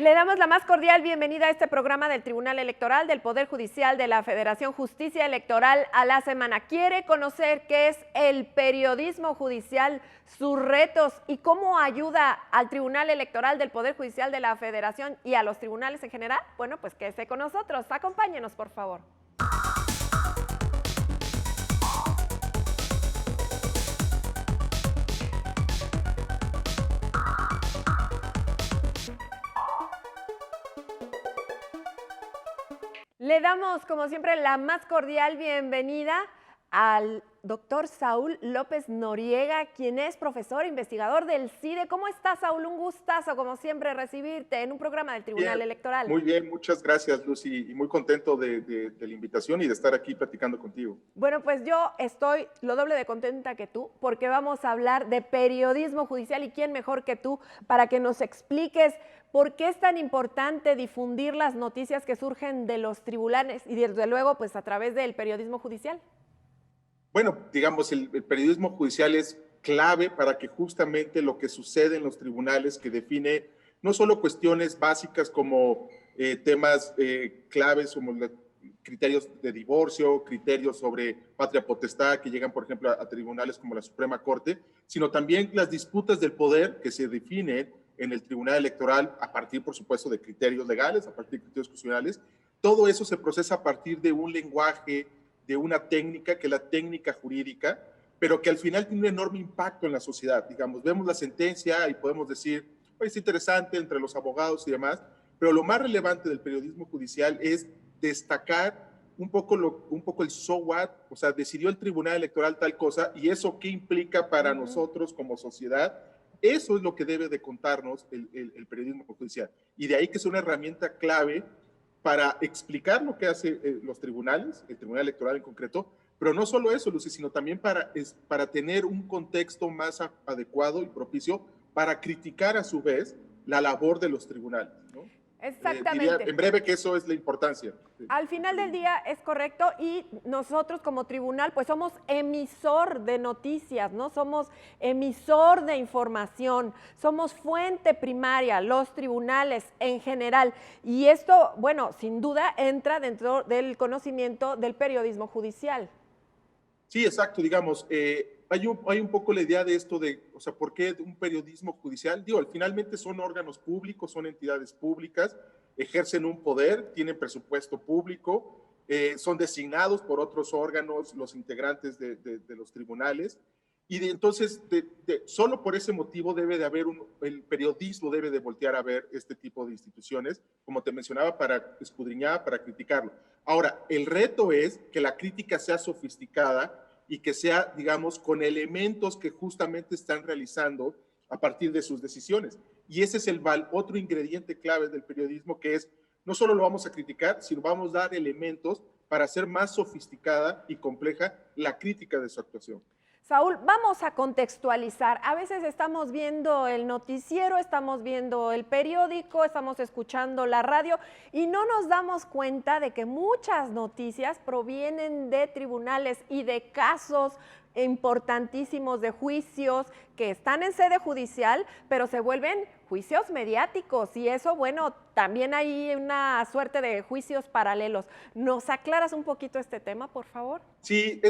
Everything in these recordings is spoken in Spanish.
Le damos la más cordial bienvenida a este programa del Tribunal Electoral del Poder Judicial de la Federación Justicia Electoral a la Semana. ¿Quiere conocer qué es el periodismo judicial, sus retos y cómo ayuda al Tribunal Electoral del Poder Judicial de la Federación y a los tribunales en general? Bueno, pues quédese con nosotros. Acompáñenos, por favor. Le damos, como siempre, la más cordial bienvenida al doctor Saúl López Noriega, quien es profesor e investigador del CIDE. ¿Cómo estás, Saúl? Un gustazo, como siempre, recibirte en un programa del Tribunal Electoral. Muy bien, muchas gracias, Lucy, y muy contento de la invitación y de estar aquí platicando contigo. Bueno, pues yo estoy lo doble de contenta que tú, porque vamos a hablar de periodismo judicial y quién mejor que tú para que nos expliques por qué es tan importante difundir las noticias que surgen de los tribunales y desde luego pues a través del periodismo judicial. Bueno, digamos, el periodismo judicial es clave para que justamente lo que sucede en los tribunales, que define no solo cuestiones básicas como temas claves como criterios de divorcio, criterios sobre patria potestad que llegan, por ejemplo, a tribunales como la Suprema Corte, sino también las disputas del poder que se definen en el Tribunal Electoral a partir, por supuesto, de criterios legales, a partir de criterios constitucionales. Todo eso se procesa a partir de un lenguaje, de una técnica, que es la técnica jurídica, pero que al final tiene un enorme impacto en la sociedad. Digamos, vemos la sentencia y podemos decir, pues es interesante entre los abogados y demás, pero lo más relevante del periodismo judicial es destacar un poco el so what, o sea, decidió el Tribunal Electoral tal cosa y eso qué implica para nosotros como sociedad. Eso es lo que debe de contarnos el periodismo judicial. Y de ahí que es una herramienta clave para explicar lo que hacen los tribunales, el Tribunal Electoral en concreto, pero no solo eso, Lucy, sino también para tener un contexto más adecuado y propicio para criticar a su vez la labor de los tribunales, ¿no? Exactamente. Diría en breve que eso es la importancia. Al final del día es correcto y nosotros como tribunal pues somos emisor de noticias, ¿no? Somos emisor de información, somos fuente primaria, los tribunales en general. Y esto, bueno, sin duda entra dentro del conocimiento del periodismo judicial. Sí, exacto, digamos, hay un poco la idea de esto de, o sea, ¿por qué un periodismo judicial? Digo, finalmente son órganos públicos, son entidades públicas, ejercen un poder, tienen presupuesto público, son designados por otros órganos los integrantes de los tribunales, y entonces, solo por ese motivo debe de haber el periodismo debe de voltear a ver este tipo de instituciones, como te mencionaba, para escudriñar, para criticarlo. Ahora, el reto es que la crítica sea sofisticada y que sea, digamos, con elementos que justamente están realizando a partir de sus decisiones. Y ese es otro ingrediente clave del periodismo, que es, no solo lo vamos a criticar, sino vamos a dar elementos para hacer más sofisticada y compleja la crítica de su actuación. Saúl, vamos a contextualizar. A veces estamos viendo el noticiero, estamos viendo el periódico, estamos escuchando la radio y no nos damos cuenta de que muchas noticias provienen de tribunales y de casos importantísimos de juicios que están en sede judicial, pero se vuelven juicios mediáticos y eso, bueno, también hay una suerte de juicios paralelos. ¿Nos aclaras un poquito este tema, por favor? Sí,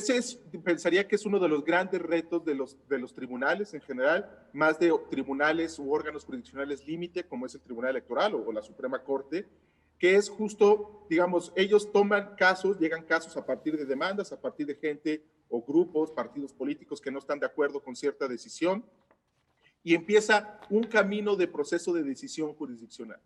pensaría que es uno de los grandes retos de los tribunales en general, más de tribunales u órganos jurisdiccionales límite, como es el Tribunal Electoral o la Suprema Corte, que es justo, digamos, ellos toman casos, llegan casos a partir de demandas, a partir de gente o grupos, partidos políticos que no están de acuerdo con cierta decisión, y empieza un camino de proceso de decisión jurisdiccional.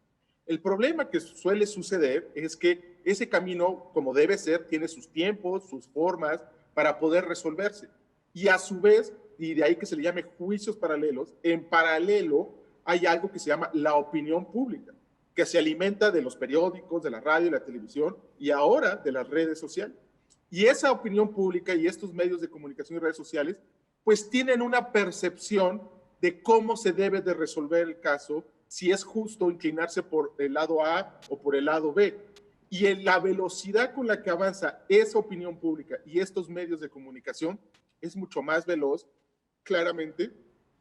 El problema que suele suceder es que ese camino, como debe ser, tiene sus tiempos, sus formas para poder resolverse. Y a su vez, y de ahí que se le llame juicios paralelos, en paralelo hay algo que se llama la opinión pública, que se alimenta de los periódicos, de la radio y la televisión, y ahora de las redes sociales. Y esa opinión pública y estos medios de comunicación y redes sociales, pues tienen una percepción de cómo se debe de resolver el caso, si es justo inclinarse por el lado A o por el lado B. Y en la velocidad con la que avanza esa opinión pública y estos medios de comunicación es mucho más veloz, claramente,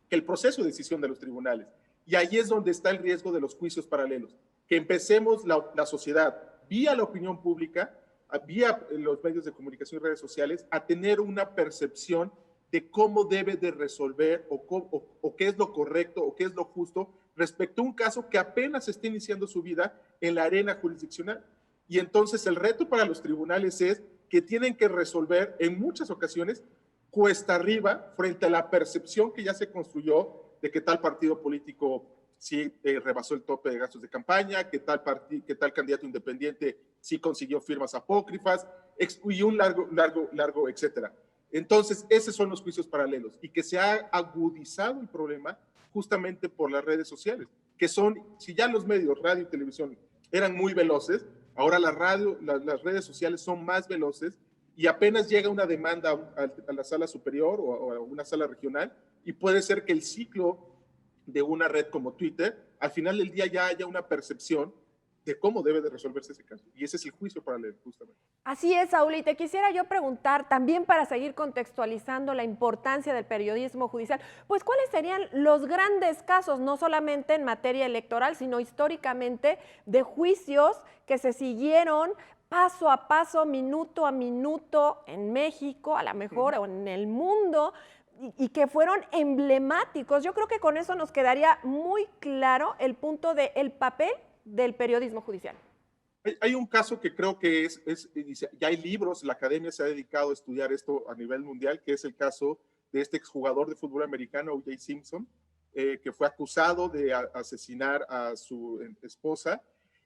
que el proceso de decisión de los tribunales. Y ahí es donde está el riesgo de los juicios paralelos. que empecemos la sociedad, vía la opinión pública, vía los medios de comunicación y redes sociales, a tener una percepción de cómo debe de resolver o qué es lo correcto o qué es lo justo respecto a un caso que apenas está iniciando su vida en la arena jurisdiccional. Y entonces el reto para los tribunales es que tienen que resolver en muchas ocasiones cuesta arriba frente a la percepción que ya se construyó de que tal partido político sí rebasó el tope de gastos de campaña, que tal candidato independiente sí consiguió firmas apócrifas, y un largo, etcétera. Entonces, esos son los juicios paralelos, y que se ha agudizado el problema justamente por las redes sociales, que son, si ya los medios, radio y televisión, eran muy veloces, ahora las redes sociales son más veloces, y apenas llega una demanda a la sala superior o a una sala regional, y puede ser que el ciclo de una red como Twitter, al final del día ya haya una percepción de cómo debe de resolverse ese caso. Y ese es el juicio paralelo, justamente. Así es, Saúl, y te quisiera yo preguntar, también para seguir contextualizando la importancia del periodismo judicial, pues ¿cuáles serían los grandes casos, no solamente en materia electoral, sino históricamente, de juicios que se siguieron paso a paso, minuto a minuto en México, a lo mejor, o en el mundo, y que fueron emblemáticos? Yo creo que con eso nos quedaría muy claro el punto del papel del periodismo judicial. Hay un caso que creo que ya hay libros, la academia se ha dedicado a estudiar esto a nivel mundial, que es el caso de este exjugador de fútbol americano, O.J. Simpson, que fue acusado de asesinar a su esposa,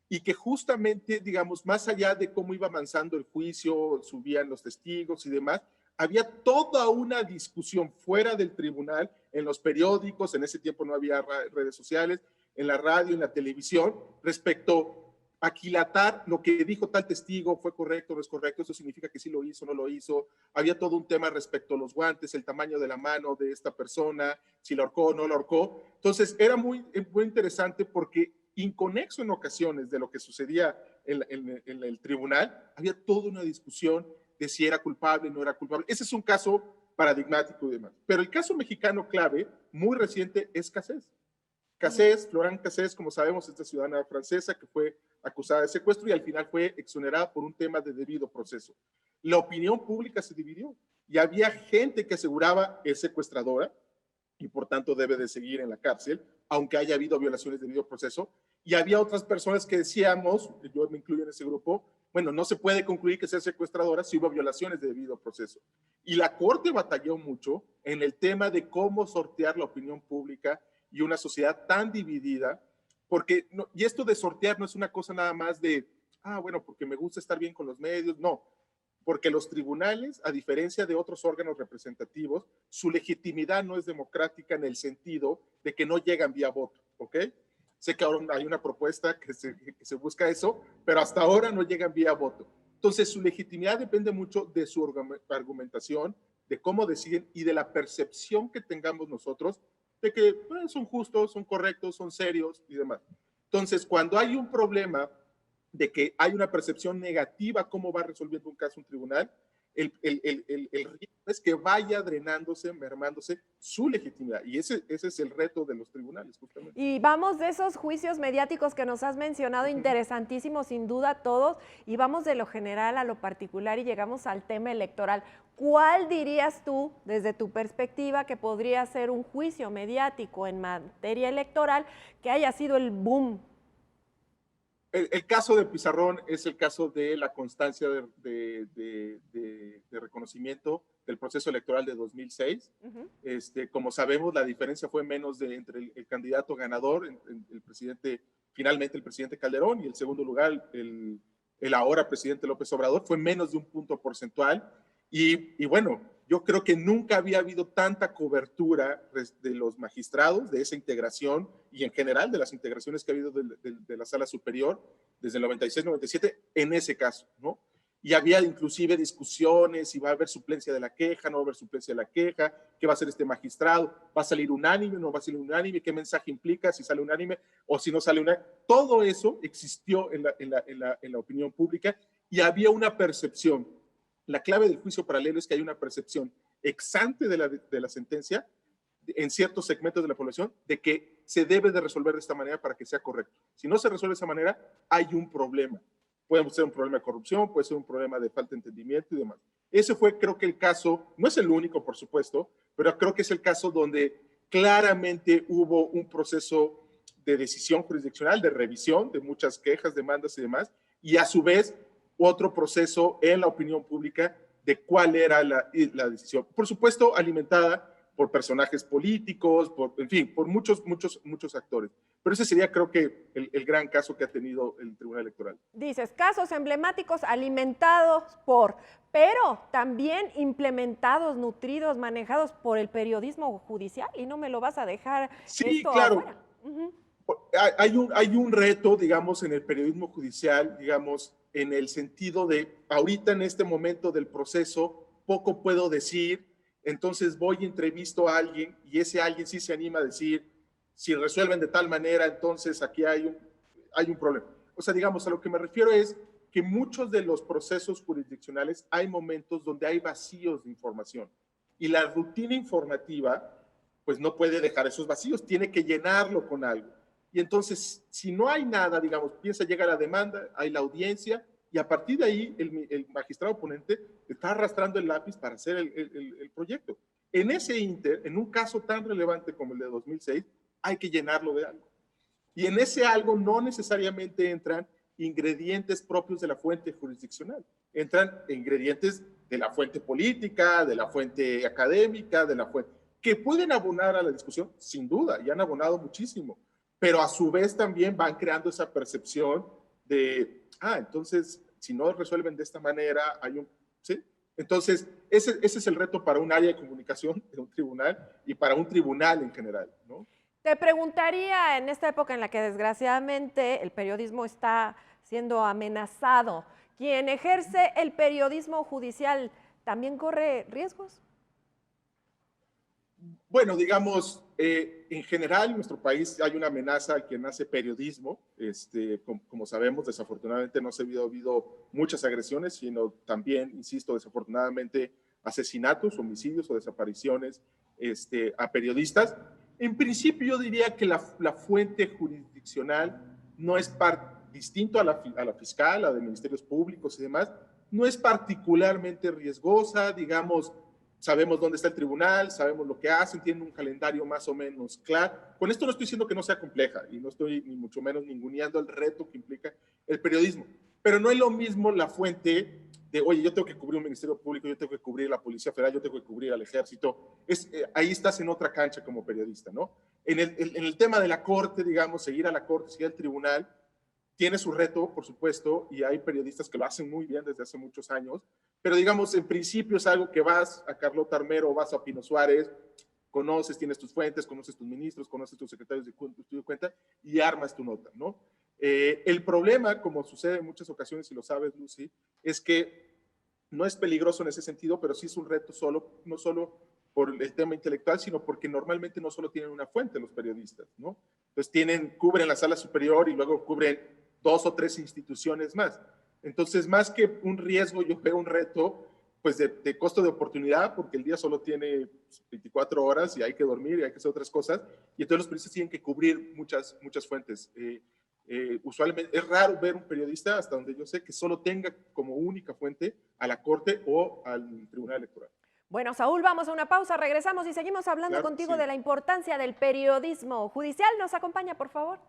y que justamente, digamos, más allá de cómo iba avanzando el juicio, subían los testigos y demás, había toda una discusión fuera del tribunal, en los periódicos, en ese tiempo no había redes sociales, en la radio, en la televisión, respecto a aquilatar lo que dijo tal testigo, fue correcto o no es correcto, eso significa que sí lo hizo o no lo hizo. Había todo un tema respecto a los guantes, el tamaño de la mano de esta persona, si lo ahorcó o no lo ahorcó. Entonces era muy interesante porque inconexo en ocasiones de lo que sucedía en el tribunal, había toda una discusión de si era culpable o no era culpable. Ese es un caso paradigmático y demás. Pero el caso mexicano clave, muy reciente, es Cassés. Cassés, Florent Cassés, como sabemos, esta ciudadana francesa que fue acusada de secuestro y al final fue exonerada por un tema de debido proceso. La opinión pública se dividió y había gente que aseguraba es secuestradora y por tanto debe de seguir en la cárcel, aunque haya habido violaciones de debido proceso, y había otras personas que decíamos, yo me incluyo en ese grupo, bueno, no se puede concluir que sea secuestradora si hubo violaciones de debido proceso. Y la Corte batalló mucho en el tema de cómo sortear la opinión pública y una sociedad tan dividida, porque, y esto de sortear no es una cosa nada más de, bueno, porque me gusta estar bien con los medios, no, porque los tribunales, a diferencia de otros órganos representativos, su legitimidad no es democrática en el sentido de que no llegan vía voto, ¿ok? Sé que ahora hay una propuesta que se busca eso, pero hasta ahora no llegan vía voto. Entonces, su legitimidad depende mucho de su argumentación, de cómo deciden y de la percepción que tengamos nosotros de que son justos, son correctos, son serios y demás. Entonces, cuando hay un problema de que hay una percepción negativa cómo va resolviendo un caso un tribunal, el riesgo es que vaya drenándose, mermándose su legitimidad. Y ese es el reto de los tribunales, justamente. Y vamos de esos juicios mediáticos que nos has mencionado, interesantísimos sin duda todos, y vamos de lo general a lo particular y llegamos al tema electoral. ¿Cuál dirías tú, desde tu perspectiva, que podría ser un juicio mediático en materia electoral que haya sido el boom? El caso de Pizarrón es el caso de la constancia de reconocimiento del proceso electoral de 2006. Como sabemos, la diferencia fue menos entre el candidato ganador, finalmente el presidente Calderón, y el segundo lugar, el ahora presidente López Obrador, fue menos de un punto porcentual. Y bueno, yo creo que nunca había habido tanta cobertura de los magistrados, de esa integración y en general de las integraciones que ha habido de la sala superior desde el 96-97 en ese caso, ¿no? Y había inclusive discusiones si va a haber suplencia de la queja, no va a haber suplencia de la queja, qué va a hacer este magistrado, va a salir unánime, no va a salir unánime, qué mensaje implica si sale unánime o si no sale unánime. Todo eso existió en la opinión pública y había una percepción. La clave del juicio paralelo es que hay una percepción ex ante de la sentencia en ciertos segmentos de la población de que se debe de resolver de esta manera para que sea correcto. Si no se resuelve de esa manera, hay un problema. Puede ser un problema de corrupción, puede ser un problema de falta de entendimiento y demás. Ese fue, creo que el caso, no es el único, por supuesto, pero creo que es el caso donde claramente hubo un proceso de decisión jurisdiccional, de revisión de muchas quejas, demandas y demás, y a su vez otro proceso en la opinión pública de cuál era la decisión. Por supuesto, alimentada por personajes políticos, en fin, por muchos actores. Pero ese sería, creo que, el gran caso que ha tenido el Tribunal Electoral. Dices, casos emblemáticos alimentados pero también implementados, nutridos, manejados por el periodismo judicial, y no me lo vas a dejar sí, esto claro. afuera. Hay un reto, digamos, en el periodismo judicial, digamos, en el sentido de, ahorita en este momento del proceso, poco puedo decir, entonces voy y entrevisto a alguien y ese alguien sí se anima a decir, si resuelven de tal manera, entonces aquí hay un problema. O sea, digamos, a lo que me refiero es que muchos de los procesos jurisdiccionales hay momentos donde hay vacíos de información y la rutina informativa pues no puede dejar esos vacíos, tiene que llenarlo con algo. Y entonces, si no hay nada, digamos, llega la demanda, hay la audiencia, y a partir de ahí el magistrado ponente está arrastrando el lápiz para hacer el proyecto. En ese inter, en un caso tan relevante como el de 2006, hay que llenarlo de algo. Y en ese algo no necesariamente entran ingredientes propios de la fuente jurisdiccional, entran ingredientes de la fuente política, de la fuente académica, de la fuente, que pueden abonar a la discusión, sin duda, y han abonado muchísimo, pero a su vez también van creando esa percepción de, entonces, si no resuelven de esta manera, hay un, ¿sí? Entonces, ese es el reto para un área de comunicación de un tribunal y para un tribunal en general, ¿no? Te preguntaría, en esta época en la que desgraciadamente el periodismo está siendo amenazado, ¿quien ejerce el periodismo judicial también corre riesgos? Bueno, digamos, en general en nuestro país hay una amenaza al quien hace periodismo. Como sabemos, desafortunadamente no se ha habido muchas agresiones, sino también, insisto, desafortunadamente asesinatos, homicidios o desapariciones a periodistas. En principio yo diría que la fuente jurisdiccional no es distinto a la fiscal, a de ministerios públicos y demás, no es particularmente riesgosa, digamos, sabemos dónde está el tribunal, sabemos lo que hacen, tienen un calendario más o menos claro. Con esto no estoy diciendo que no sea compleja y no estoy ni mucho menos ninguneando el reto que implica el periodismo, pero no es lo mismo la fuente de, oye, yo tengo que cubrir un ministerio público, yo tengo que cubrir la Policía Federal, yo tengo que cubrir al Ejército. Ahí estás en otra cancha como periodista, ¿no? En el tema de la corte, digamos, seguir a la corte, seguir al tribunal, tiene su reto, por supuesto, y hay periodistas que lo hacen muy bien desde hace muchos años, pero digamos, en principio es algo que vas a Carlota Armero, vas a Pino Suárez, conoces, tienes tus fuentes, conoces tus ministros, conoces tus secretarios de cuenta y armas tu nota, ¿no? El problema, como sucede en muchas ocasiones, y lo sabes, Lucy, es que no es peligroso en ese sentido, pero sí es un reto no solo por el tema intelectual, sino porque normalmente no solo tienen una fuente los periodistas, ¿no? Entonces cubren la sala superior y luego cubren 2 o 3 instituciones más. Entonces, más que un riesgo, yo veo un reto pues de costo de oportunidad, porque el día solo tiene 24 horas y hay que dormir y hay que hacer otras cosas, y entonces los periodistas tienen que cubrir muchas fuentes. Usualmente es raro ver un periodista, hasta donde yo sé, que solo tenga como única fuente a la Corte o al Tribunal Electoral. Bueno, Saúl, vamos a una pausa, regresamos y seguimos hablando contigo de la importancia del periodismo judicial. ¿Nos acompaña, por favor?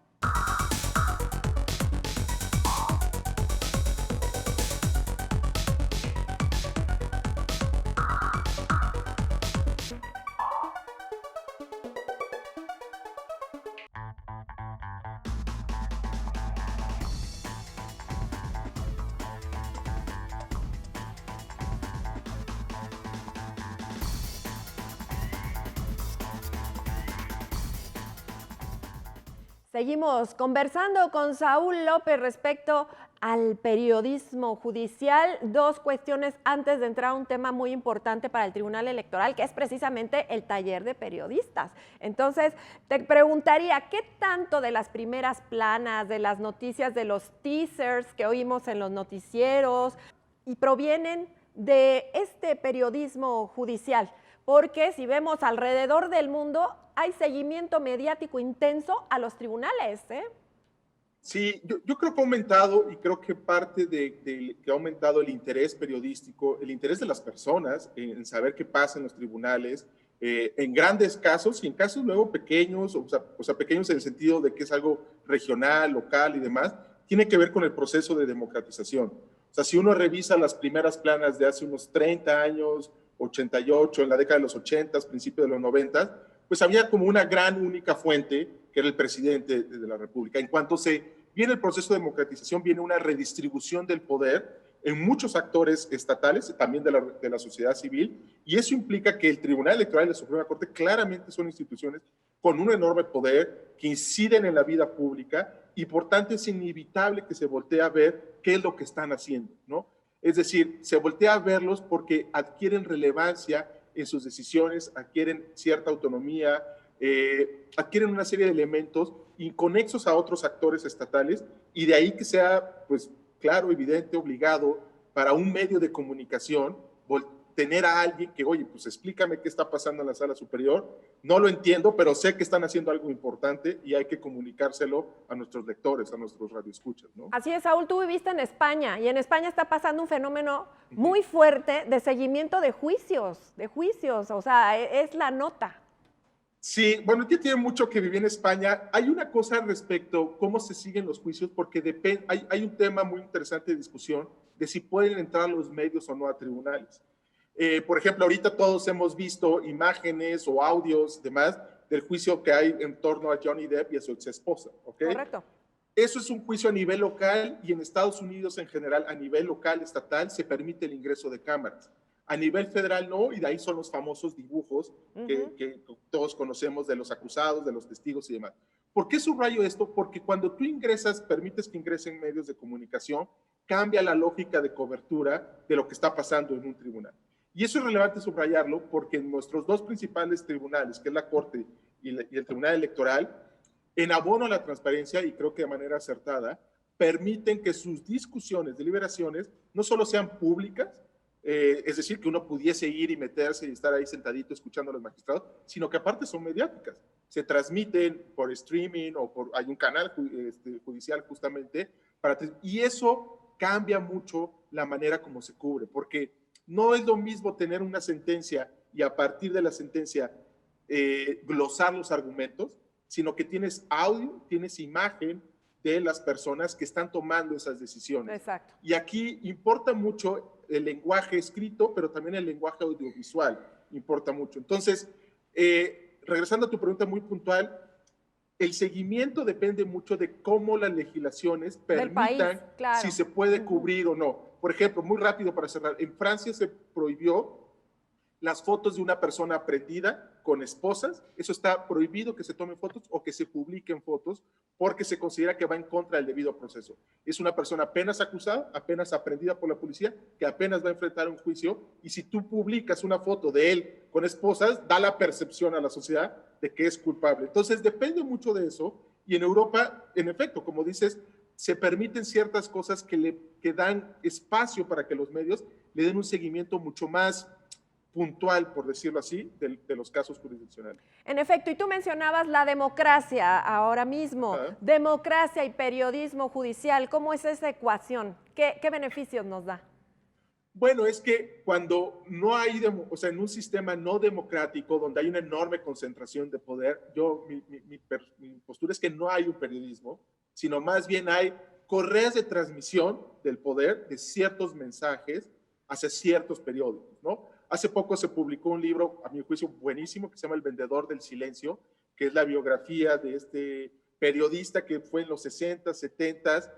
Seguimos conversando con Saúl López respecto al periodismo judicial. 2 cuestiones antes de entrar a un tema muy importante para el Tribunal Electoral, que es precisamente el taller de periodistas. Entonces, te preguntaría, ¿qué tanto de las primeras planas, de las noticias, de los teasers que oímos en los noticieros y provienen de este periodismo judicial? porque si vemos alrededor del mundo, hay seguimiento mediático intenso a los tribunales, ¿eh? Sí, yo creo que ha aumentado y creo que parte de que ha aumentado el interés periodístico, el interés de las personas en saber qué pasa en los tribunales, en grandes casos y en casos luego pequeños, o sea, pequeños en el sentido de que es algo regional, local y demás, tiene que ver con el proceso de democratización. O sea, si uno revisa las primeras planas de hace unos 30 años, 88, en la década de los 80, principios de los 90, pues había como una gran única fuente, que era el presidente de la República. En cuanto se viene el proceso de democratización, viene una redistribución del poder en muchos actores estatales, también de la sociedad civil, y eso implica que el Tribunal Electoral y la Suprema Corte claramente son instituciones con un enorme poder que inciden en la vida pública y por tanto es inevitable que se voltee a ver qué es lo que están haciendo, ¿no? Es decir, se voltea a verlos porque adquieren relevancia en sus decisiones, adquieren cierta autonomía, adquieren una serie de elementos inconexos a otros actores estatales y de ahí que sea, pues, claro, evidente, obligado para un medio de comunicación tener a alguien que, oye, pues explícame qué está pasando en la sala superior, no lo entiendo, pero sé que están haciendo algo importante y hay que comunicárselo a nuestros lectores, a nuestros radioescuchas, ¿no? Así es, Saúl, tú viviste en España y en España está pasando un fenómeno muy fuerte de seguimiento de juicios, o sea, es la nota. Sí, bueno, ya tiene mucho que vivir en España. Hay una cosa respecto a cómo se siguen los juicios, porque hay un tema muy interesante de discusión de si pueden entrar los medios o no a tribunales. Por ejemplo, ahorita todos hemos visto imágenes o audios, demás, del juicio que hay en torno a Johnny Depp y a su ex esposa, ¿ok? Correcto. Eso es un juicio a nivel local y en Estados Unidos en general, a nivel local, estatal, se permite el ingreso de cámaras. A nivel federal no, y de ahí son los famosos dibujos que todos conocemos de los acusados, de los testigos y demás. ¿Por qué subrayo esto? Porque cuando tú ingresas, permites que ingresen medios de comunicación, cambia la lógica de cobertura de lo que está pasando en un tribunal. Y eso es relevante subrayarlo porque en nuestros dos principales tribunales, que es la Corte y el Tribunal Electoral, en abono a la transparencia, y creo que de manera acertada, permiten que sus discusiones, deliberaciones, no solo sean públicas, es decir, que uno pudiese ir y meterse y estar ahí sentadito escuchando a los magistrados, sino que aparte son mediáticas. Se transmiten por streaming o hay un canal judicial justamente, y eso cambia mucho la manera como se cubre, porque no es lo mismo tener una sentencia y a partir de la sentencia glosar los argumentos, sino que tienes audio, tienes imagen de las personas que están tomando esas decisiones. Exacto. Y aquí importa mucho el lenguaje escrito, pero también el lenguaje audiovisual importa mucho. Entonces, regresando a tu pregunta muy puntual, el seguimiento depende mucho de cómo las legislaciones permitan claro. si se puede cubrir o no. Por ejemplo, muy rápido para cerrar, en Francia se prohibió las fotos de una persona aprendida con esposas, eso está prohibido que se tomen fotos o que se publiquen fotos porque se considera que va en contra del debido proceso. Es una persona apenas acusada, apenas aprendida por la policía, que apenas va a enfrentar un juicio y si tú publicas una foto de él con esposas, da la percepción a la sociedad de que es culpable. Entonces depende mucho de eso y en Europa, en efecto, como dices, se permiten ciertas cosas que dan espacio para que los medios le den un seguimiento mucho más puntual, por decirlo así, de los casos jurisdiccionales. En efecto, y tú mencionabas la democracia ahora mismo, democracia y periodismo judicial, ¿cómo es esa ecuación? ¿Qué beneficios nos da? Bueno, es que cuando no hay, o sea, en un sistema no democrático, donde hay una enorme concentración de poder, mi postura es que no hay un periodismo, sino más bien hay correas de transmisión del poder de ciertos mensajes hacia ciertos periódicos, ¿no? Hace poco se publicó un libro, a mi juicio, buenísimo, que se llama El Vendedor del Silencio, que es la biografía de este periodista que fue en los 60, 70,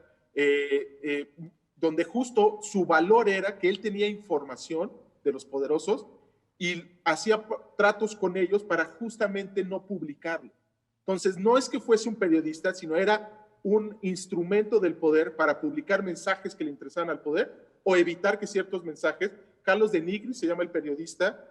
donde justo su valor era que él tenía información de los poderosos y hacía tratos con ellos para justamente no publicarlo. Entonces, no es que fuese un periodista, sino era un instrumento del poder para publicar mensajes que le interesaban al poder o evitar que ciertos mensajes. Carlos de Nigri se llama el periodista,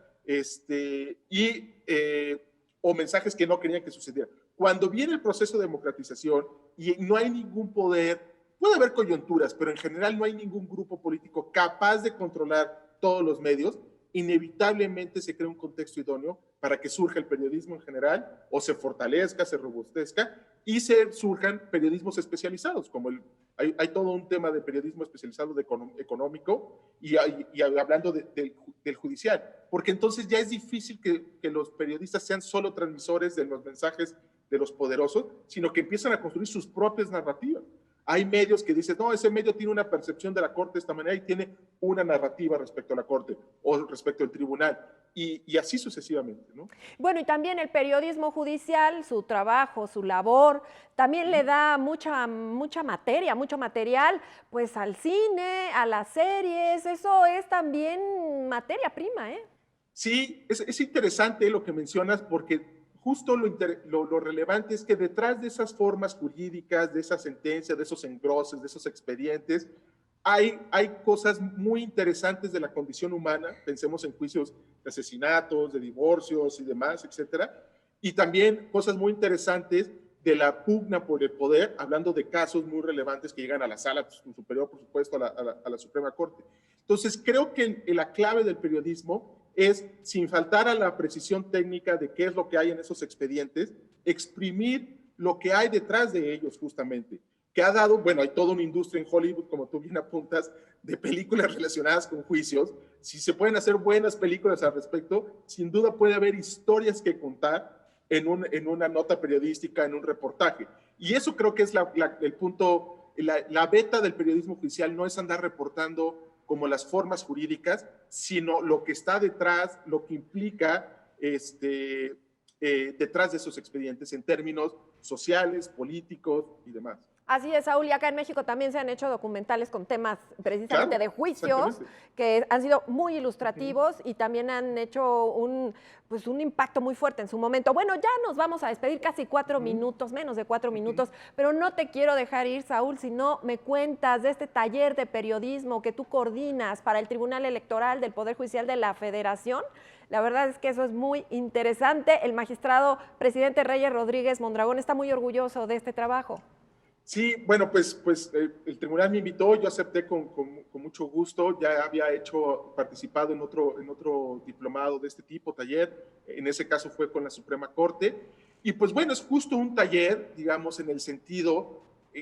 o mensajes que no querían que sucedieran. Cuando viene el proceso de democratización y no hay ningún poder, puede haber coyunturas, pero en general no hay ningún grupo político capaz de controlar todos los medios, inevitablemente se crea un contexto idóneo para que surja el periodismo en general, o se fortalezca, se robustezca, y se surjan periodismos especializados, como hay todo un tema de periodismo especializado económico, y hablando del judicial, porque entonces ya es difícil que los periodistas sean solo transmisores de los mensajes de los poderosos, sino que empiezan a construir sus propias narrativas. Hay medios que dicen, no, ese medio tiene una percepción de la Corte de esta manera y tiene una narrativa respecto a la Corte o respecto al tribunal, y así sucesivamente, ¿no? Bueno, y también el periodismo judicial, su trabajo, su labor, también le da mucha materia, mucho material, pues al cine, a las series, eso es también materia prima, ¿eh? Sí, es interesante lo que mencionas, porque justo lo relevante es que detrás de esas formas jurídicas, de esas sentencias, de esos engroses, de esos expedientes, hay cosas muy interesantes de la condición humana. Pensemos en juicios de asesinatos, de divorcios y demás, etcétera. Y también cosas muy interesantes de la pugna por el poder, hablando de casos muy relevantes que llegan a la sala superior, por supuesto, a la Suprema Corte. Entonces, creo que la clave del periodismo es, sin faltar a la precisión técnica de qué es lo que hay en esos expedientes, exprimir lo que hay detrás de ellos justamente, que ha dado, bueno, hay toda una industria en Hollywood, como tú bien apuntas, de películas relacionadas con juicios. Si se pueden hacer buenas películas al respecto, sin duda puede haber historias que contar en una nota periodística, en un reportaje. Y eso creo que es el punto, la beta del periodismo judicial no es andar reportando como las formas jurídicas, sino lo que está detrás, lo que implica detrás de esos expedientes en términos sociales, políticos y demás. Así es, Saúl, y acá en México también se han hecho documentales con temas precisamente Claro, de juicios que han sido muy ilustrativos y también han hecho un impacto muy fuerte en su momento. Bueno, ya nos vamos a despedir, casi 4 minutos, menos de 4 minutos, pero no te quiero dejar ir, Saúl, si no me cuentas de este taller de periodismo que tú coordinas para el Tribunal Electoral del Poder Judicial de la Federación. La verdad es que eso es muy interesante. El magistrado presidente Reyes Rodríguez Mondragón está muy orgulloso de este trabajo. Sí, bueno, pues el tribunal me invitó, yo acepté con mucho gusto. Ya había participado en otro diplomado de este tipo, taller, en ese caso fue con la Suprema Corte, y pues bueno, es justo un taller, digamos, en el sentido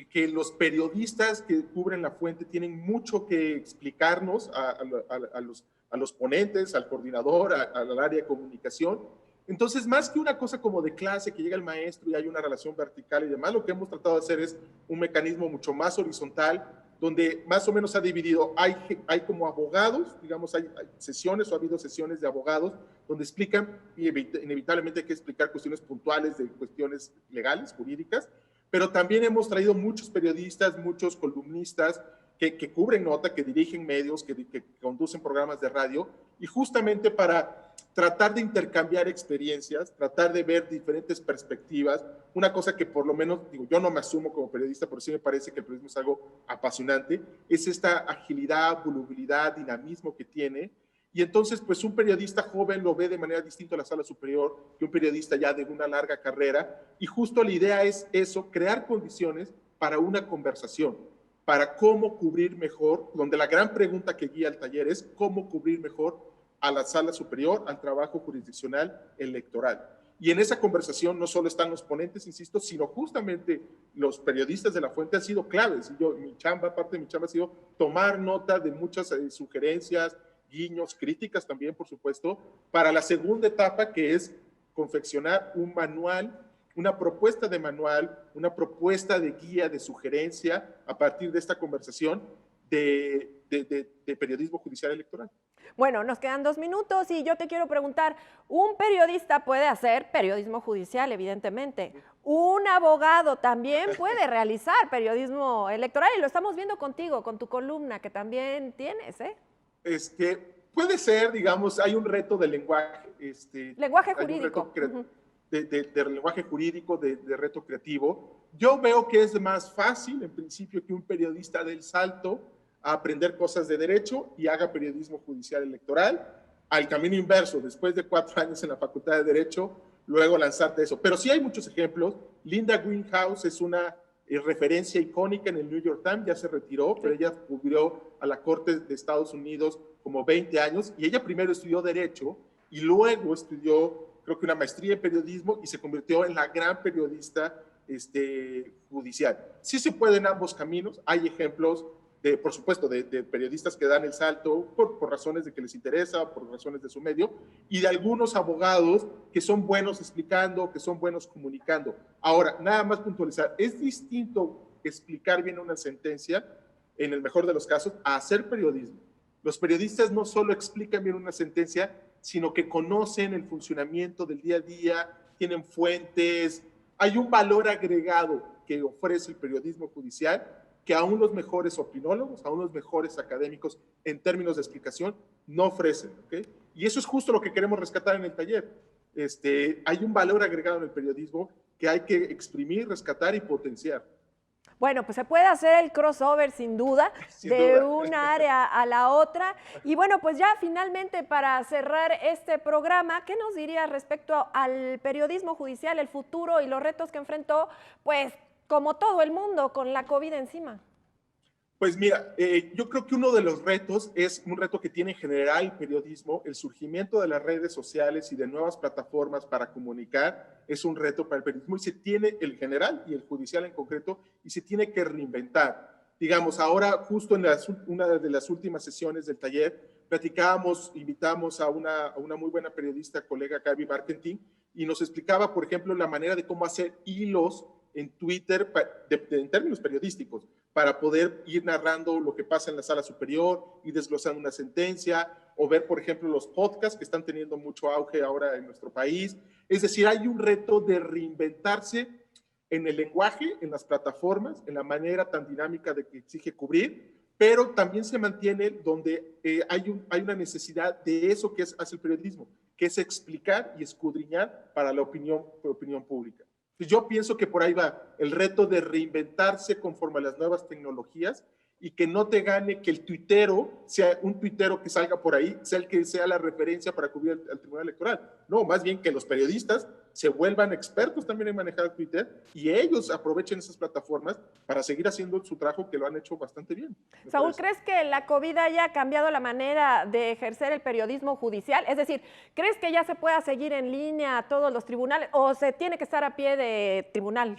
que los periodistas que cubren la fuente tienen mucho que explicarnos a los ponentes, al coordinador, al área de comunicación. Entonces, más que una cosa como de clase, que llega el maestro y hay una relación vertical y demás, lo que hemos tratado de hacer es un mecanismo mucho más horizontal, donde más o menos ha dividido, hay como abogados, digamos, hay sesiones o ha habido sesiones de abogados, donde explican, y inevitablemente hay que explicar cuestiones puntuales de cuestiones legales, jurídicas, pero también hemos traído muchos periodistas, muchos columnistas, que cubren nota, que dirigen medios, que conducen programas de radio, y justamente para tratar de intercambiar experiencias, tratar de ver diferentes perspectivas. Una cosa que por lo menos, digo, yo no me asumo como periodista, pero sí me parece que el periodismo es algo apasionante, es esta agilidad, volubilidad, dinamismo que tiene. Y entonces, pues un periodista joven lo ve de manera distinta a la sala superior que un periodista ya de una larga carrera. Y justo la idea es eso, crear condiciones para una conversación, para cómo cubrir mejor, donde la gran pregunta que guía el taller es cómo cubrir mejor a la sala superior, al trabajo jurisdiccional electoral. Y en esa conversación no solo están los ponentes, insisto, sino justamente los periodistas de la fuente han sido claves. Y parte de mi chamba ha sido tomar nota de muchas sugerencias, guiños, críticas también, por supuesto, para la segunda etapa, que es confeccionar un manual, una propuesta de manual, una propuesta de guía, de sugerencia, a partir de esta conversación de periodismo judicial electoral. Bueno, nos quedan 2 minutos y yo te quiero preguntar, un periodista puede hacer periodismo judicial, evidentemente. Un abogado también puede realizar periodismo electoral y lo estamos viendo contigo, con tu columna que también tienes, ¿eh? Puede ser, digamos, hay un reto de lenguaje. Lenguaje jurídico. De lenguaje jurídico, de reto creativo. Yo veo que es más fácil, en principio, que un periodista dé el salto a aprender cosas de derecho y haga periodismo judicial electoral, al camino inverso, después de 4 años en la Facultad de Derecho, luego lanzarte eso. Pero sí hay muchos ejemplos. Linda Greenhouse es una referencia icónica en el New York Times, ya se retiró, pero ella cubrió a la Corte de Estados Unidos como 20 años, y ella primero estudió Derecho y luego estudió, creo que una maestría en periodismo, y se convirtió en la gran periodista judicial. Sí se puede en ambos caminos. Hay ejemplos, por supuesto, de periodistas que dan el salto por razones de que les interesa, por razones de su medio, y de algunos abogados que son buenos explicando, que son buenos comunicando. Ahora, nada más puntualizar, es distinto explicar bien una sentencia, en el mejor de los casos, a hacer periodismo. Los periodistas no solo explican bien una sentencia, sino que conocen el funcionamiento del día a día, tienen fuentes, hay un valor agregado que ofrece el periodismo judicial que aún los mejores opinólogos, aún los mejores académicos en términos de explicación no ofrecen, ¿ok? Y eso es justo lo que queremos rescatar en el taller. Hay un valor agregado en el periodismo que hay que exprimir, rescatar y potenciar. Bueno, pues se puede hacer el crossover sin duda, de una área a la otra. Y bueno, pues ya finalmente para cerrar este programa, ¿qué nos dirías respecto al periodismo judicial, el futuro y los retos que enfrentó, pues como todo el mundo, con la COVID encima? Pues mira, yo creo que uno de los retos es un reto que tiene en general el periodismo. El surgimiento de las redes sociales y de nuevas plataformas para comunicar es un reto para el periodismo, y se tiene, el general y el judicial en concreto, y se tiene que reinventar. Digamos, ahora justo en una de las últimas sesiones del taller platicábamos, invitamos a una muy buena periodista, colega Gaby Barkentin, y nos explicaba, por ejemplo, la manera de cómo hacer hilos en Twitter en términos periodísticos, para poder ir narrando lo que pasa en la sala superior y desglosando una sentencia, o ver, por ejemplo, los podcasts que están teniendo mucho auge ahora en nuestro país. Es decir, hay un reto de reinventarse en el lenguaje, en las plataformas, en la manera tan dinámica de que exige cubrir, pero también se mantiene donde hay una necesidad de eso que hace el periodismo, que es explicar y escudriñar para la opinión pública. Yo pienso que por ahí va el reto de reinventarse conforme a las nuevas tecnologías, y que no te gane que el tuitero sea un tuitero que salga por ahí, sea el que sea la referencia para cubrir al Tribunal Electoral. No, más bien que los periodistas se vuelvan expertos también en manejar Twitter, y ellos aprovechen esas plataformas para seguir haciendo su trabajo, que lo han hecho bastante bien. Saúl, ¿crees que la COVID haya cambiado la manera de ejercer el periodismo judicial? Es decir, ¿crees que ya se pueda seguir en línea a todos los tribunales o se tiene que estar a pie de tribunal?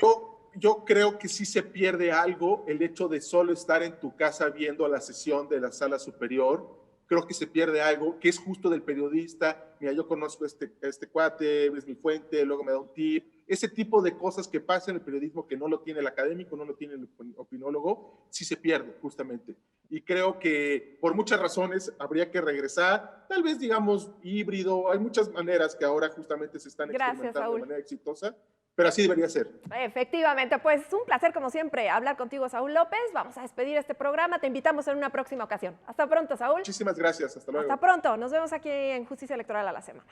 Yo creo que sí se pierde algo el hecho de solo estar en tu casa viendo la sesión de la sala superior. Creo que se pierde algo que es justo del periodista. Mira, yo conozco a este cuate, es mi fuente, luego me da un tip. Ese tipo de cosas que pasa en el periodismo, que no lo tiene el académico, no lo tiene el opinólogo, sí se pierde justamente. Y creo que por muchas razones habría que regresar, tal vez digamos híbrido. Hay muchas maneras que ahora justamente se están experimentando de manera exitosa, pero así debería ser. Efectivamente, pues un placer como siempre hablar contigo, Saúl López. Vamos a despedir este programa, te invitamos en una próxima ocasión. Hasta pronto, Saúl. Muchísimas gracias, hasta luego. Hasta pronto, nos vemos aquí en Justicia Electoral a la Semana.